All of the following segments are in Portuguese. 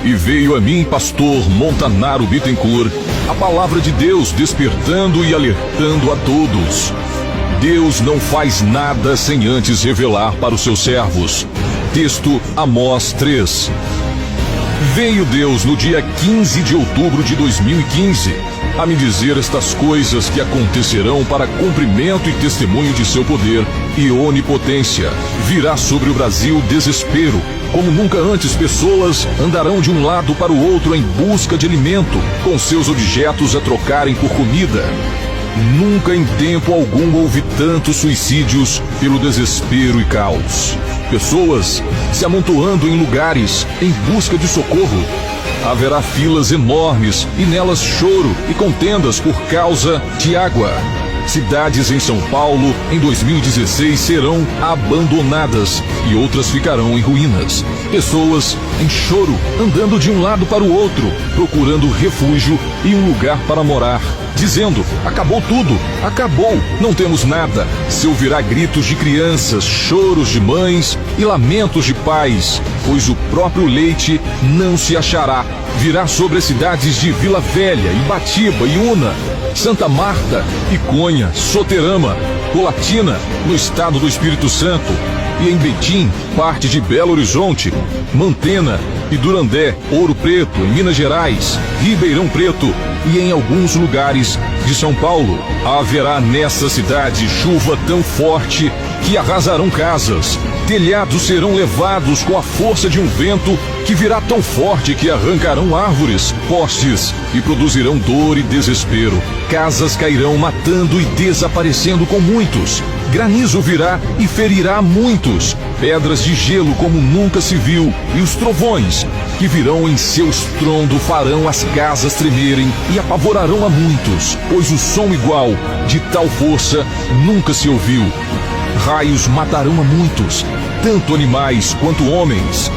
E veio a mim, pastor Montanaro Bittencourt, a palavra de Deus despertando e alertando a todos. Deus não faz nada sem antes revelar para os seus servos. Texto Amós 3. Veio Deus no dia 15 de outubro de 2015 a me dizer estas coisas que acontecerão para cumprimento e testemunho de seu poder e onipotência. Virá sobre o Brasil desespero, como nunca antes pessoas andarão de um lado para o outro em busca de alimento, com seus objetos a trocarem por comida. Nunca em tempo algum houve tantos suicídios pelo desespero e caos. Pessoas se amontoando em lugares em busca de socorro. Haverá filas enormes e nelas choro e contendas por causa de água. Cidades em São Paulo em 2016 serão abandonadas e outras ficarão em ruínas. Pessoas em choro, andando de um lado para o outro, procurando refúgio e um lugar para morar, dizendo: acabou tudo, acabou, não temos nada. Se ouvirá gritos de crianças, choros de mães e lamentos de pais, pois o próprio leite não se achará. Virá sobre as cidades de Vila Velha, Ibatiba, Iuna, Santa Marta, Iconha, Soterama, Colatina, no estado do Espírito Santo, e em Betim, parte de Belo Horizonte, Mantena e Durandé, Ouro Preto, em Minas Gerais, Ribeirão Preto e em alguns lugares de São Paulo. Haverá nessa cidade chuva tão forte que arrasarão casas. Telhados serão levados com a força de um vento que virá tão forte que arrancarão árvores, postes e produzirão dor e desespero. Casas cairão matando e desaparecendo com muitos. Granizo virá e ferirá muitos. Pedras de gelo como nunca se viu, e os trovões que virão em seu estrondo farão as casas tremerem e apavorarão a muitos, pois o som igual de tal força nunca se ouviu. Raios matarão a muitos, tanto animais quanto homens.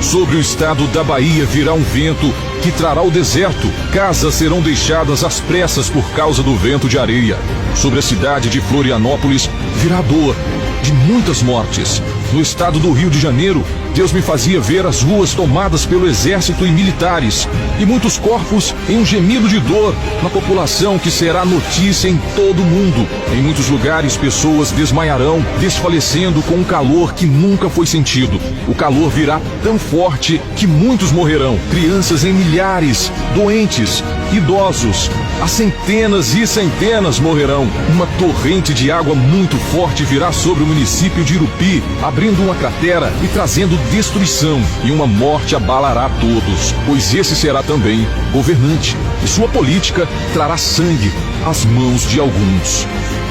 Sobre o estado da Bahia virá um vento que trará o deserto. Casas serão deixadas às pressas por causa do vento de areia. Sobre a cidade de Florianópolis virá dor de muitas mortes. No estado do Rio de Janeiro, Deus me fazia ver as ruas tomadas pelo exército e militares, e muitos corpos em um gemido de dor na população que será notícia em todo o mundo. Em muitos lugares pessoas desmaiarão, desfalecendo com um calor que nunca foi sentido. O calor virá tão forte que muitos morrerão, crianças em milhares, doentes, idosos, a centenas e centenas morrerão. Uma torrente de água muito forte virá sobre o município de Irupi, abrindo uma cratera e trazendo destruição, e uma morte abalará a todos, pois esse será também governante, e sua política trará sangue às mãos de alguns.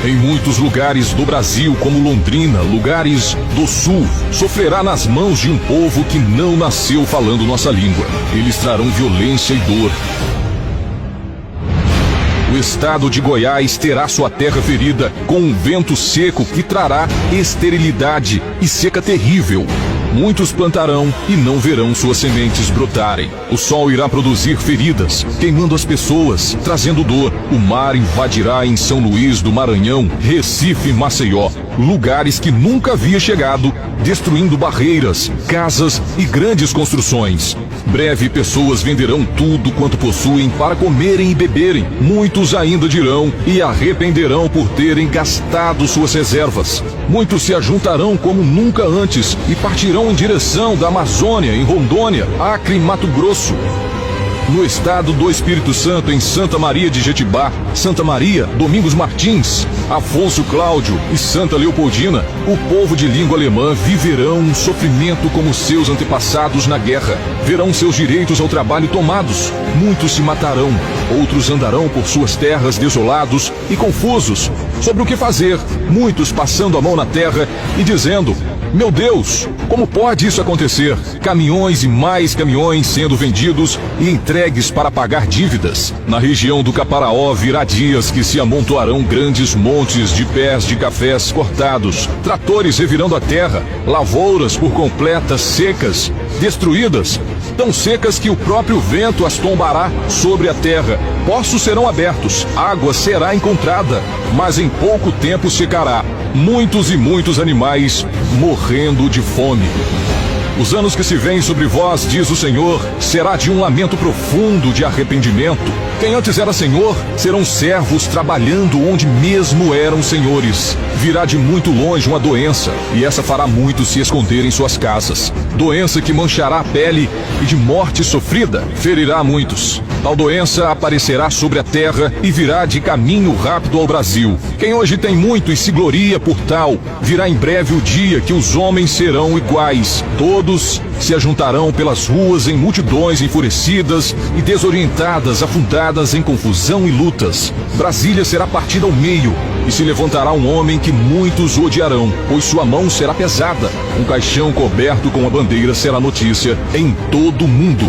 Em muitos lugares do Brasil, como Londrina, lugares do Sul, sofrerá nas mãos de um povo que não nasceu falando nossa língua. Eles trarão violência e dor. O estado de Goiás terá sua terra ferida com um vento seco que trará esterilidade e seca terrível. Muitos plantarão e não verão suas sementes brotarem. O sol irá produzir feridas, queimando as pessoas, trazendo dor. O mar invadirá em São Luís do Maranhão, Recife e Maceió, lugares que nunca havia chegado, destruindo barreiras, casas e grandes construções. Breve pessoas venderão tudo quanto possuem para comerem e beberem. Muitos ainda dirão e arrependerão por terem gastado suas reservas. Muitos se ajuntarão como nunca antes e partirão em direção da Amazônia, em Rondônia, Acre e Mato Grosso. No estado do Espírito Santo, em Santa Maria de Jetibá, Santa Maria, Domingos Martins, Afonso Cláudio e Santa Leopoldina, o povo de língua alemã viverão um sofrimento como seus antepassados na guerra. Verão seus direitos ao trabalho tomados. Muitos se matarão, outros andarão por suas terras desolados e confusos sobre o que fazer. Muitos passando a mão na terra e dizendo: meu Deus, como pode isso acontecer? Caminhões e mais caminhões sendo vendidos e entregues para pagar dívidas. Na região do Caparaó virá dias que se amontoarão grandes montes de pés de cafés cortados, tratores revirando a terra, lavouras por completas secas, destruídas, tão secas que o próprio vento as tombará sobre a terra. Poços serão abertos, água será encontrada, mas em pouco tempo secará. Muitos e muitos animais morrendo de fome. Os anos que se vêm sobre vós, diz o Senhor, será de um lamento profundo de arrependimento. Quem antes era senhor, serão servos trabalhando onde mesmo eram senhores. Virá de muito longe uma doença, e essa fará muitos se esconder em suas casas. Doença que manchará a pele e de morte sofrida ferirá muitos. Tal doença aparecerá sobre a terra e virá de caminho rápido ao Brasil. Quem hoje tem muito e se gloria por tal, virá em breve o dia que os homens serão iguais. Todos se ajuntarão pelas ruas em multidões enfurecidas e desorientadas, afundadas em confusão e lutas. Brasília será partida ao meio, e se levantará um homem que muitos odiarão, pois sua mão será pesada. Um caixão coberto com a bandeira será notícia em todo o mundo.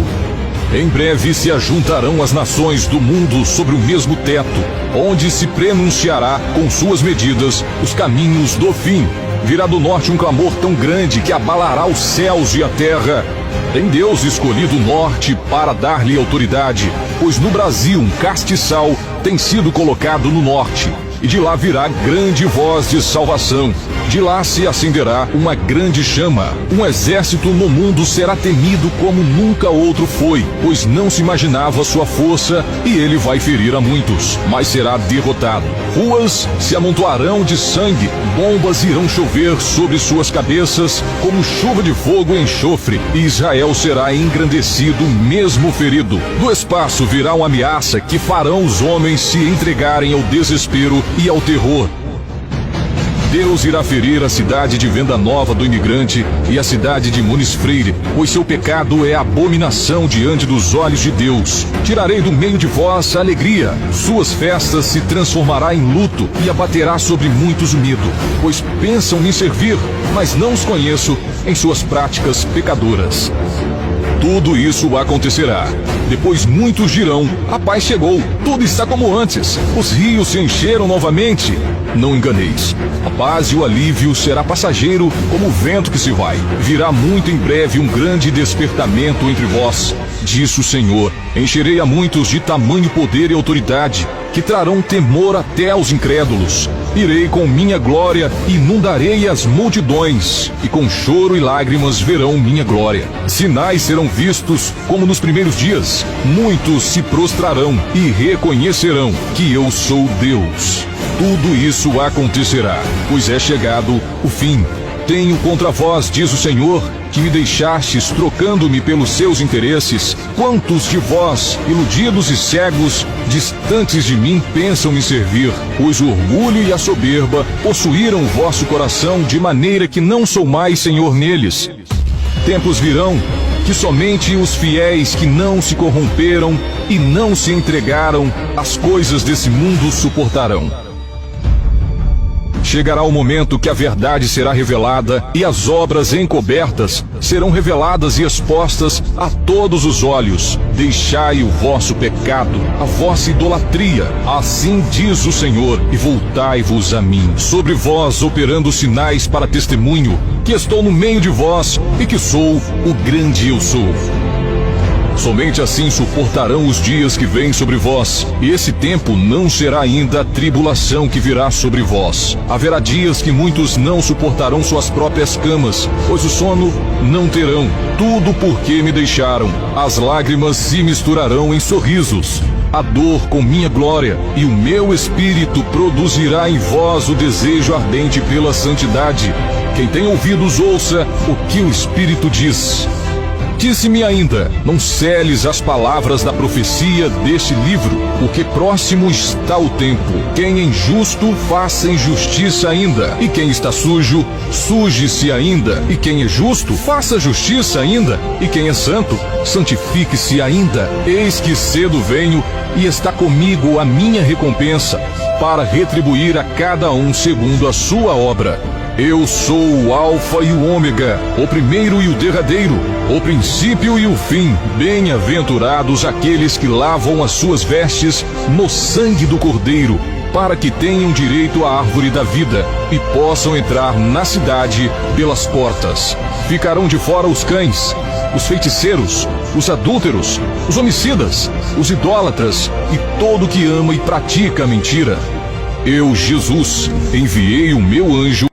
Em breve se ajuntarão as nações do mundo sobre o mesmo teto, onde se prenunciará com suas medidas os caminhos do fim. Virá do norte um clamor tão grande que abalará os céus e a terra. Tem Deus escolhido o norte para dar-lhe autoridade, pois no Brasil um castiçal tem sido colocado no norte. E de lá virá grande voz de salvação. De lá se acenderá uma grande chama. Um exército no mundo será temido como nunca outro foi, pois não se imaginava sua força, e ele vai ferir a muitos, mas será derrotado. Ruas se amontoarão de sangue, bombas irão chover sobre suas cabeças como chuva de fogo e enxofre, e Israel será engrandecido mesmo ferido. Do espaço virá uma ameaça que farão os homens se entregarem ao desespero e ao terror. Deus irá ferir a cidade de Venda Nova do Imigrante e a cidade de Muniz Freire, pois seu pecado é abominação diante dos olhos de Deus. Tirarei do meio de vós a alegria, suas festas se transformará em luto e abaterá sobre muitos o medo, pois pensam me servir, mas não os conheço em suas práticas pecadoras. Tudo isso acontecerá. Depois muitos dirão, a paz chegou, tudo está como antes, os rios se encheram novamente. Não enganeis, a paz e o alívio será passageiro como o vento que se vai. Virá muito em breve um grande despertamento entre vós, diz o Senhor. Encherei a muitos de tamanho poder e autoridade, que trarão temor até aos incrédulos. Irei com minha glória e inundarei as multidões, e com choro e lágrimas verão minha glória. Sinais serão vistos como nos primeiros dias. Muitos se prostrarão e reconhecerão que eu sou Deus. Tudo isso acontecerá, pois é chegado o fim. Tenho contra vós, diz o Senhor, que me deixastes trocando-me pelos seus interesses. Quantos de vós, iludidos e cegos, distantes de mim, pensam me servir? Pois o orgulho e a soberba possuíram o vosso coração, de maneira que não sou mais senhor neles. Tempos virão que somente os fiéis que não se corromperam e não se entregaram às coisas desse mundo suportarão. Chegará o momento que a verdade será revelada e as obras encobertas serão reveladas e expostas a todos os olhos. Deixai o vosso pecado, a vossa idolatria, assim diz o Senhor, e voltai-vos a mim. Sobre vós operando sinais para testemunho, que estou no meio de vós e que sou o grande eu sou. Somente assim suportarão os dias que vêm sobre vós, e esse tempo não será ainda a tribulação que virá sobre vós. Haverá dias que muitos não suportarão suas próprias camas, pois o sono não terão, tudo porque me deixaram. As lágrimas se misturarão em sorrisos, a dor com minha glória, e o meu espírito produzirá em vós o desejo ardente pela santidade. Quem tem ouvidos ouça o que o Espírito diz. Disse-me ainda, não seles as palavras da profecia deste livro, porque próximo está o tempo. Quem é injusto, faça injustiça ainda, e quem está sujo, suje-se ainda, e quem é justo, faça justiça ainda, e quem é santo, santifique-se ainda. Eis que cedo venho, e está comigo a minha recompensa, para retribuir a cada um segundo a sua obra. Eu sou o Alfa e o Ômega, o primeiro e o derradeiro, o princípio e o fim. Bem-aventurados aqueles que lavam as suas vestes no sangue do Cordeiro, para que tenham direito à árvore da vida e possam entrar na cidade pelas portas. Ficarão de fora os cães, os feiticeiros, os adúlteros, os homicidas, os idólatras e todo que ama e pratica a mentira. Eu, Jesus, enviei o meu anjo